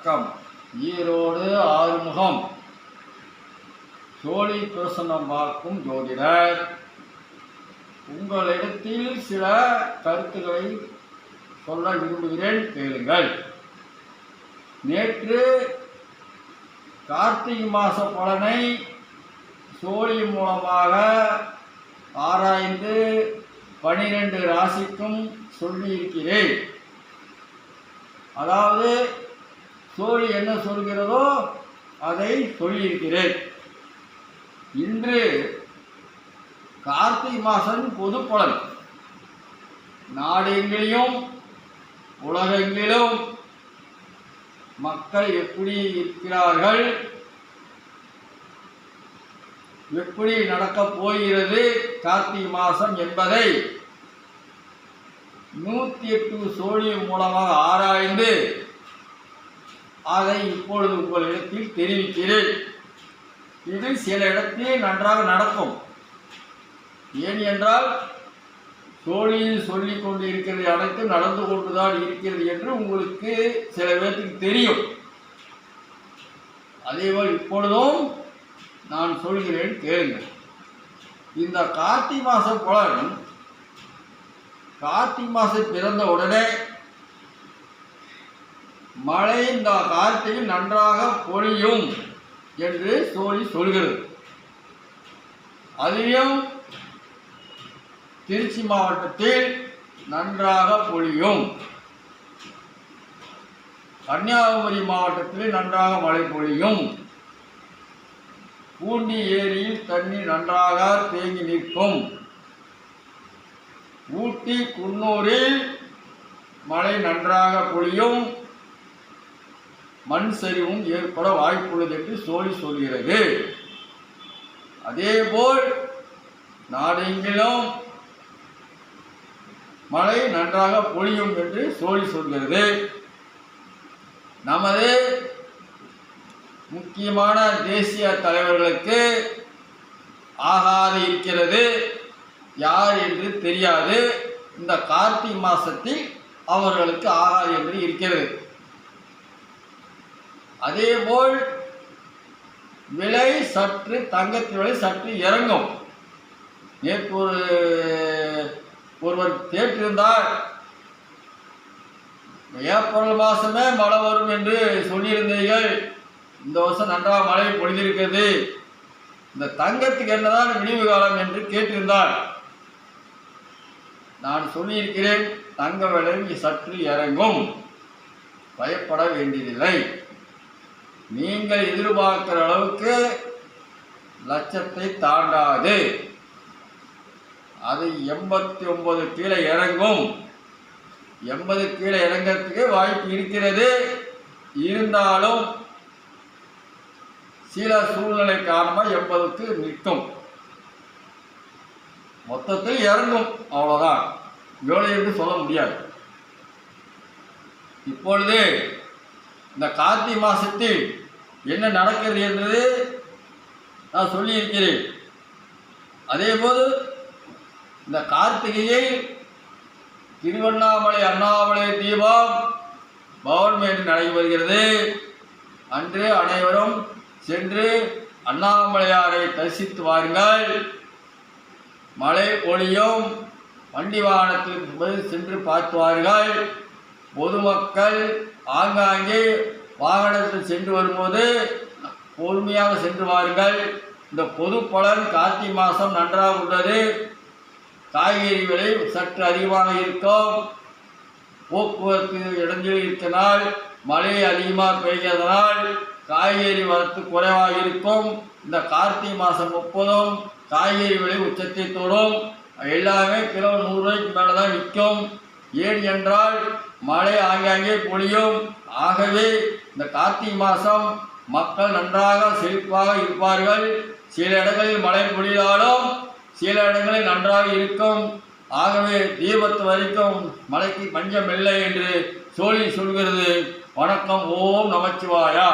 வணக்கம். ஈரோடு ஆறுமுகம், சோழி பிரசன்னம் பார்க்கும் ஜோதிடர். உங்களிடத்தில் சில கருத்துக்களை சொல்ல விரும்புகிறேன், கேளுங்கள். நேற்று கார்த்திகை மாத பலனை சோழி மூலமாக ஆராய்ந்து 12 ராசிக்கும் சொல்லியிருக்கிறேன். அதாவது சோழி என்ன சொல்கிறதோ அதை சொல்லியிருக்கிறேன். இன்று கார்த்திகை மாதம் பொது பலன். நாடெங்கிலும் உலகெங்கிலும் மக்கள் எப்படி இருக்கிறார்கள், எப்படி நடக்கப் போகிறது கார்த்திகை மாதம் என்பதை 108 சோழி மூலமாக ஆராய்ந்து அதை இப்பொழுது உங்களிடத்தில் தெரிவிக்கிறேன். இது சில இடத்தில் நன்றாக நடக்கும். ஏன் என்றால் சோழியில் சொல்லிக் கொண்டு இருக்கிறது அனைத்து நடந்து கொண்டுதான் இருக்கிறது என்று உங்களுக்கு சில பேருக்கு தெரியும். அதேபோல் இப்பொழுதும் நான் சொல்கிறேன், கேளுங்கள். இந்த கார்த்திகை மாத பலன் கார்த்திகை மாதம் பிறந்த உடனே மழை இந்த கார்த்திகையில் நன்றாக பொழியும் என்று சோழி சொல்கிறது. அதிலும் திருச்சி மாவட்டத்தில் நன்றாக பொழியும், கன்னியாகுமரி மாவட்டத்தில் நன்றாக மழை பொழியும், பூண்டி ஏரியில் தண்ணீர் நன்றாக தேங்கி நிற்கும், ஊட்டி குன்னூரில் மழை நன்றாக பொழியும், மண் சரிவும் ஏற்பட வாய்ப்புள்ளது என்று சோழி சொல்கிறது. அதேபோல் நாடெங்கிலும் மழை நன்றாக பொழியும் என்று சோழி சொல்கிறது. நமது முக்கியமான தேசிய தலைவர்களுக்கு ஆகாது இருக்கிறது, யார் என்று தெரியாது. இந்த கார்த்திகை மாதத்தில் அவர்களுக்கு ஆகாது என்று இருக்கிறது. அதேபோல் விலை சற்று, தங்கத்தின் விலை சற்று இறங்கும். நேற்று ஒருவர் கேட்டிருந்தார், ஏப்ரல் மாதமே மழை வரும் என்று சொல்லியிருந்தீர்கள், இந்த வருஷம் நன்றாக மழை பொழிந்திருக்கிறது, இந்த தங்கத்துக்கு என்னதான் விடிவு காலம் என்று கேட்டிருந்தார். நான் சொல்லியிருக்கிறேன், தங்க விலை சற்று இறங்கும், பயப்பட வேண்டியதில்லை. நீங்கள் எதிர்பார்க்கிற அளவுக்கு லட்சத்தை தாண்டாது, அது 89 கீழே இறங்கும். 80 கீழே இறங்கிறதுக்கு வாய்ப்பு இருக்கிறது. இருந்தாலும் சில சூழ்நிலை காரணமாக 80க்கு நிற்கும். மொத்தத்தில் இறங்கும், அவ்வளோதான். எவ்வளோ என்று சொல்ல முடியாது. இப்பொழுது இந்த கார்த்திகை மாதத்தில் என்ன நடக்கிறது என்பது நான் சொல்லியிருக்கிறேன். அதேபோது இந்த கார்த்திகையை திருவண்ணாமலை அண்ணாமலை தீபம் பவன்மேடு நடைபெறுகிறது. அன்று அனைவரும் சென்று அண்ணாமலையாரை தரிசித்து வாருங்கள். மழை பொழியும், வண்டி வாகனத்தில் சென்று பார்த்து வாருங்கள். பொதுமக்கள் ஆங்காங்கே வாகனத்தில் சென்று வரும்போது பொறுமையாக சென்று வாருங்கள். இந்த பொது பலன் கார்த்திகை மாதம் நன்றாக உள்ளது. காய்கறி விலை சற்று அதிகமாக இருக்கும். போக்குவரத்து இடைஞ்சல் இருக்கிறனால், மழை அதிகமாக பெய்கிறதுனால் காய்கறி வரத்து குறைவாக இருக்கும். இந்த கார்த்திகை மாதம் 30ம் காய்கறி விலை உச்சத்தை தொடும். எல்லாமே கிலோ 100 ரூபாய்க்கு மேலே தான் விற்கும். ஏன் என்றால் மழை ஆங்காங்கே பொழியும். ஆகவே இந்த கார்த்திகை மாதம் மக்கள் நன்றாக செழிப்பாக இருப்பார்கள். சில இடங்களில் மழை பொழிந்தாலும் சில இடங்களில் நன்றாக இருக்கும். ஆகவே தீபத்து வரைக்கும் மழைக்கு பஞ்சம் இல்லை என்று சோழி சொல்கிறது. வணக்கம். ஓம் நமச்சிவாயா.